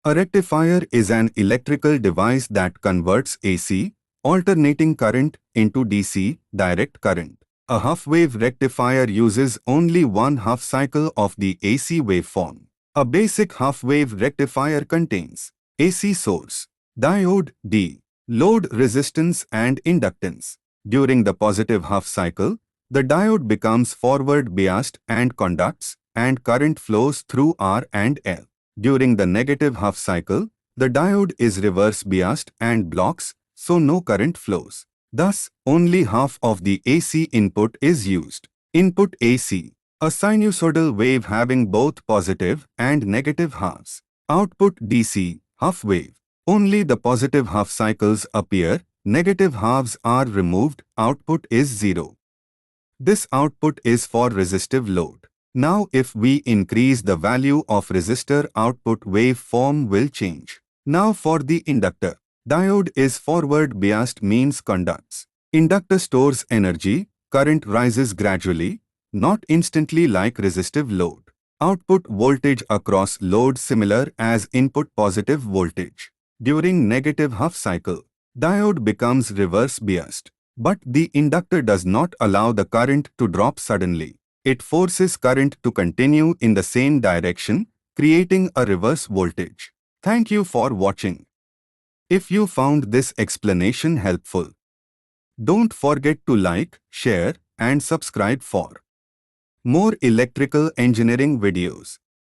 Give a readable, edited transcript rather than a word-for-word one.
A rectifier is an electrical device that converts AC, alternating current, into DC, direct current. A half-wave rectifier uses only one half cycle of the AC waveform. A basic half-wave rectifier contains AC source, diode D, load resistance and inductance. During the positive half cycle, the diode becomes forward biased and conducts, and current flows through R and L. During the negative half cycle, the diode is reverse biased and blocks, so no current flows. Thus, only half of the AC input is used. Input AC, a sinusoidal wave having both positive and negative halves. Output DC, half wave. Only the positive half cycles appear, negative halves are removed, output is 0. This output is for resistive load. Now if we increase the value of resistor, output waveform will change. Now for the inductor. Diode is forward biased, means conducts. Inductor stores energy, current rises gradually, not instantly like resistive load. Output voltage across load similar as input positive voltage. During negative half cycle, diode becomes reverse biased. But the inductor does not allow the current to drop suddenly. It forces current to continue in the same direction, creating a reverse voltage. Thank you for watching. If you found this explanation helpful, don't forget to like, share, and subscribe for more electrical engineering videos.